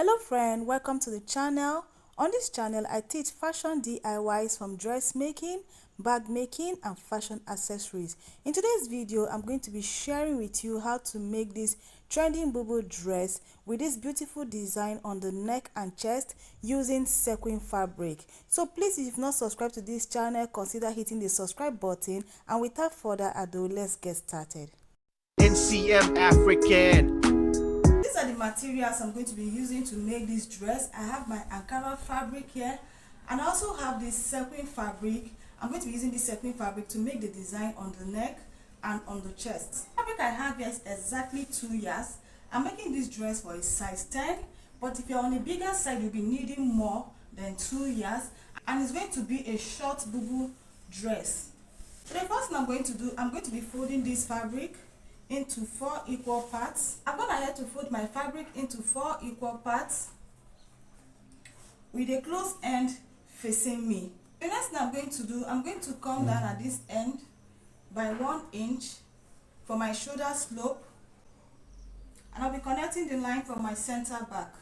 Hello friend, welcome to the channel. On this channel I teach fashion DIYs from dressmaking, bag making and fashion accessories. In today's video I'm going to be sharing with you how to make this trending bubu dress with this beautiful design on the neck and chest using sequin fabric. So please, if you've not subscribed to this channel, consider hitting the subscribe button, and without further ado, let's get started. NCM Afrik-Ann. These are the materials I'm going to be using to make this dress. I have my Ankara fabric here, and I also have this sequin fabric. I'm going to be using this sequin fabric to make the design on the neck and on the chest. The fabric I have here is exactly 2 yards. I'm making this dress for a size 10, but if you're on a bigger side, you'll be needing more than 2 yards, and it's going to be a short bubu dress. So the first thing I'm going to do, I'm going to be folding this fabric into 4 equal parts. I'm going ahead to fold my fabric into 4 equal parts with a close end facing me. The next thing I'm going to do, I'm going to come down at this end by 1 inch for my shoulder slope, and I'll be connecting the line from my center back.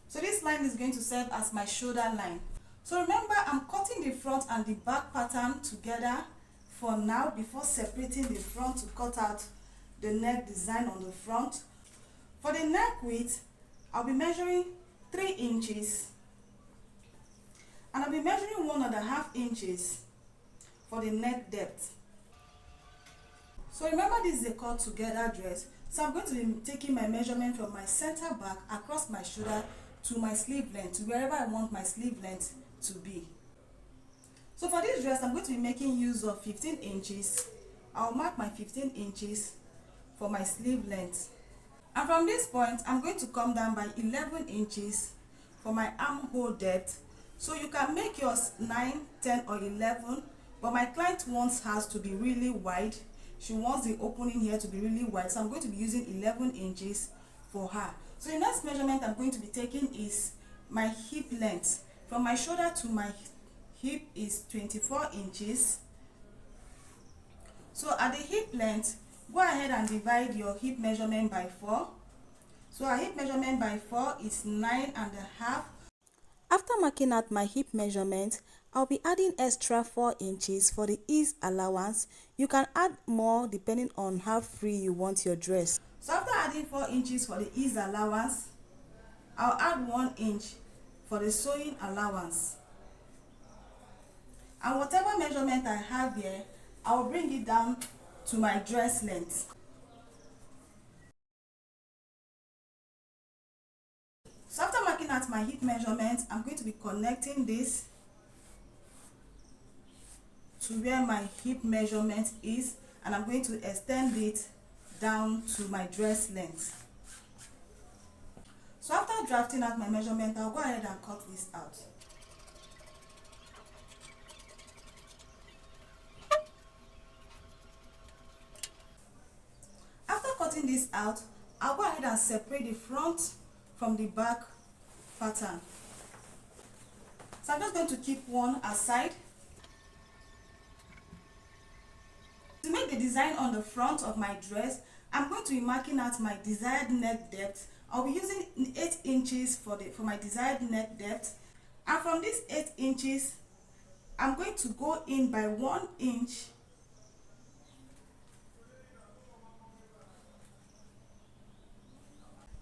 So this line is going to serve as my shoulder line. So remember, I'm cutting the front and the back pattern together for now before separating the front to cut out the neck design on the front. For the neck width, I'll be measuring 3 inches, and I'll be measuring 1.5 inches for the neck depth. So remember, this is a cut together dress, so I'm going to be taking my measurement from my center back across my shoulder to my sleeve length, to wherever I want my sleeve length to be. So for this dress, I'm going to be making use of 15 inches. I'll mark my 15 inches for my sleeve length. And from this point, I'm going to come down by 11 inches for my armhole depth. So you can make yours 9, 10 or 11, but my client wants hers to be really wide. She wants the opening here to be really wide, so I'm going to be using 11 inches for her. So the next measurement I'm going to be taking is my hip length. From my shoulder to my hip is 24 inches. So at the hip length, go ahead and divide your hip measurement by 4. So our hip measurement by 4 is 9.5. After marking out my hip measurement, I'll be adding extra 4 inches for the ease allowance. You can add more depending on how free you want your dress. So after adding 4 inches for the ease allowance, I'll add 1 inch for the sewing allowance. And whatever measurement I have here, I'll bring it down to my dress length. So after marking out my hip measurement, I'm going to be connecting this to where my hip measurement is, and I'm going to extend it down to my dress length. So after drafting out my measurement, I'll go ahead and cut this out. After cutting this out, I'll go ahead and separate the front from the back pattern. So I'm just going to keep one aside. To make the design on the front of my dress, I'm going to be marking out my desired neck depth. I'll be using 8 inches for my desired neck depth, and from this 8 inches, I'm going to go in by 1 inch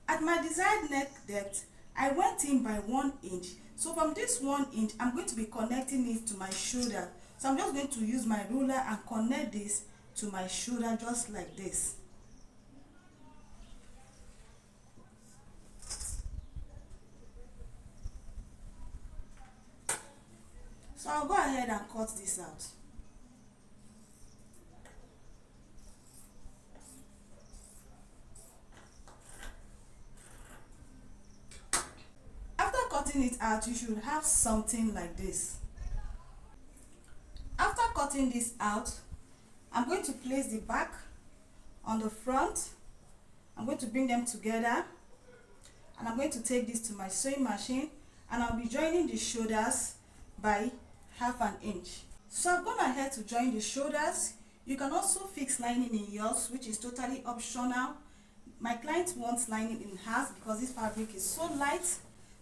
at my desired neck depth. I went in by 1 inch. So from this 1 inch, I'm going to be connecting it to my shoulder. So I'm just going to use my ruler and connect this to my shoulder just like this. So I'll go ahead and cut this out. After cutting it out, you should have something like this. After cutting this out, I'm going to place the back on the front. I'm going to bring them together, and I'm going to take this to my sewing machine, and I'll be joining the shoulders by 1/2 inch. So I've gone ahead to join the shoulders. You can also fix lining in yours, which is totally optional. My client wants lining in half because this fabric is so light.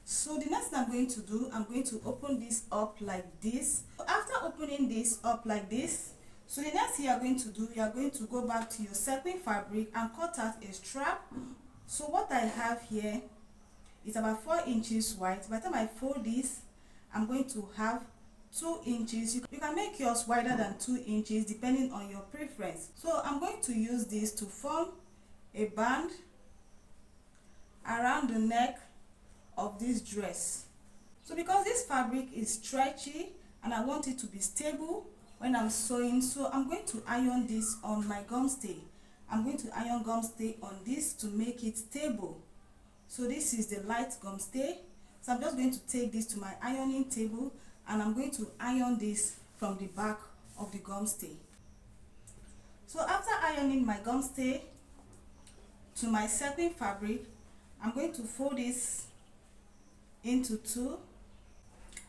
So the next thing I'm going to do, I'm going to open this up like this. After opening this up like this, so the next thing you are going to do, you are going to go back to your sequin fabric and cut out a strap. So what I have here is about 4 inches wide. By the time I fold this, I'm going to have 2 inches. You can make yours wider than 2 inches depending on your preference. So I'm going to use this to form a band around the neck of this dress. So because this fabric is stretchy and I want it to be stable when I'm sewing, so I'm going to iron this on my gum stay. I'm going to iron gum stay on this to make it stable. So this is the light gum stay. So I'm just going to take this to my ironing table and I'm going to iron this from the back of the gum stay. So after ironing my gum stay to my sequin fabric, I'm going to fold this into 2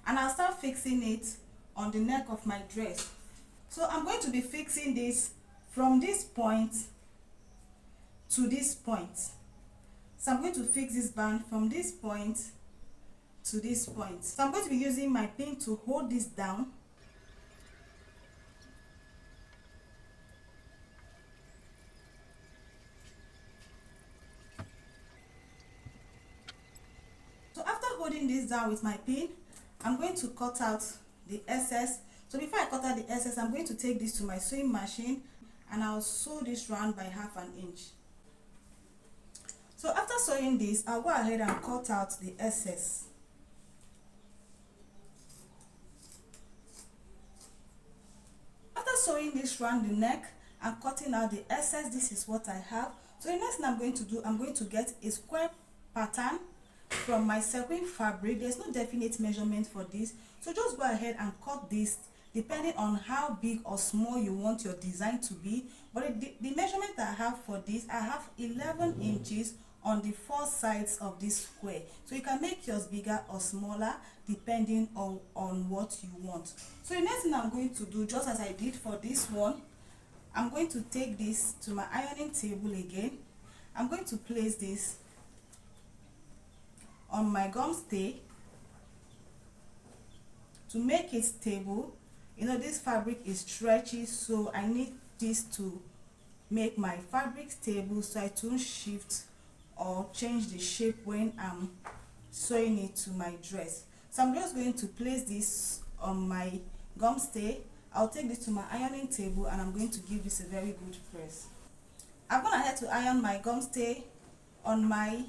and I'll start fixing it on the neck of my dress. So I'm going to be fixing this from this point to this point. So I'm going to fix this band from this point to this point. So I'm going to be using my pin to hold this down. So after holding this down with my pin, I'm going to cut out the excess. So before I cut out the excess, I'm going to take this to my sewing machine and I'll sew this round by 1/2 inch. So after sewing this, I'll go ahead and cut out the excess. After sewing this round the neck and cutting out the excess, this is what I have. So the next thing I'm going to do, I'm going to get a square pattern from my sequin fabric. There's no definite measurement for this, so just go ahead and cut this depending on how big or small you want your design to be. But the measurement I have for this, I have 11 inches on the 4 sides of this square. So you can make yours bigger or smaller depending on what you want. So the next thing I'm going to do, just as I did for this one, I'm going to take this to my ironing table again. I'm going to place this on my gum stay to make it stable. You know, this fabric is stretchy, so I need this to make my fabric stable so I don't shift or change the shape when I'm sewing it to my dress. So I'm just going to place this on my gum stay. I'll take this to my ironing table and I'm going to give this a very good press. I'm going ahead to iron my gum stay on my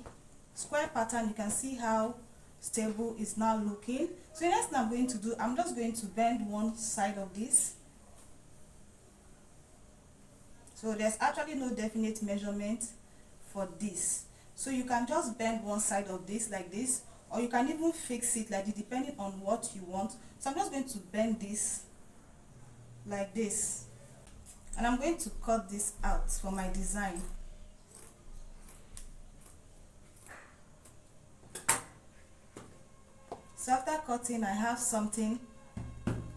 square pattern. You can see how stable it's now looking. So the next thing I'm going to do, I'm just going to bend one side of this. So there's actually no definite measurement for this, so you can just bend one side of this like this, or you can even fix it like this depending on what you want. So I'm just going to bend this like this and I'm going to cut this out for my design. So after cutting, I have something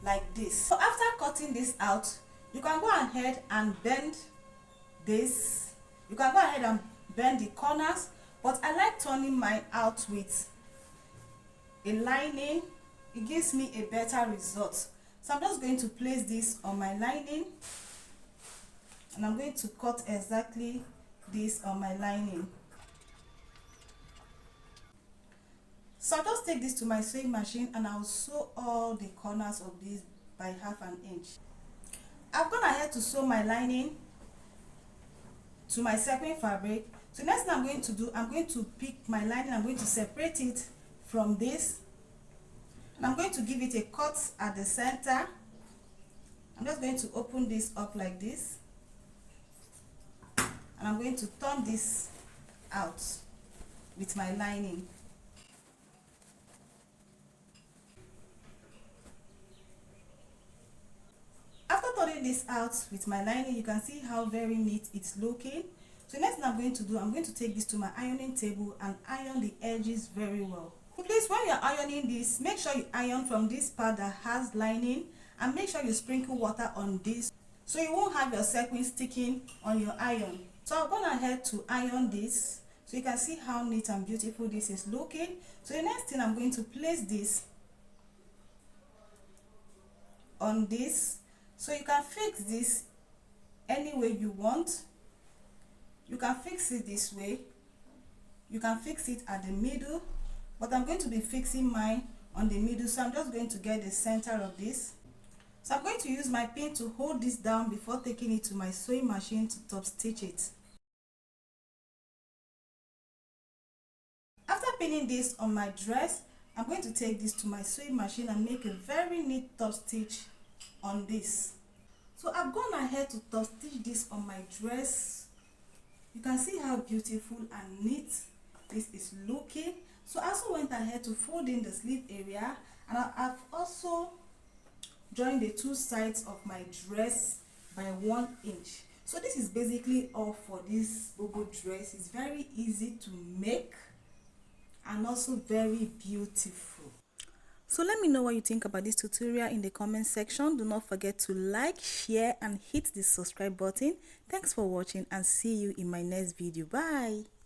like this. So after cutting this out, you can go ahead and bend this. You can go ahead and bend the corners, but I like turning mine out with a lining. It gives me a better result. So I'm just going to place this on my lining and I'm going to cut exactly this on my lining. So I'll just take this to my sewing machine and I'll sew all the corners of this by 1/2 inch. I've gone ahead to sew my lining to my sequin fabric. So next thing I'm going to do, I'm going to pick my lining, I'm going to separate it from this and I'm going to give it a cut at the center. I'm just going to open this up like this and I'm going to turn this out with my lining. After turning this out with my lining, you can see how very neat it's looking. So next thing I'm going to do, I'm going to take this to my ironing table and iron the edges very well. So please, when you're ironing this, make sure you iron from this part that has lining and make sure you sprinkle water on this so you won't have your sequin sticking on your iron. So I've gone ahead to iron this, so you can see how neat and beautiful this is looking. So the next thing, I'm going to place this on this, so you can fix this any way you want. You can fix it this way, you can fix it at the middle, but I'm going to be fixing mine on the middle, so I'm just going to get the center of this. So I'm going to use my pin to hold this down before taking it to my sewing machine to top stitch it. After pinning this on my dress, I'm going to take this to my sewing machine and make a very neat top stitch on this. So I've gone ahead to top stitch this on my dress. You can see how beautiful and neat this is looking. So I also went ahead to fold in the sleeve area, and I've also joined the two sides of my dress by 1 inch. So this is basically all for this bubu dress. It's very easy to make and also very beautiful. So let me know what you think about this tutorial in the comment section. Do not forget to like, share and hit the subscribe button. Thanks for watching and see you in my next video. Bye.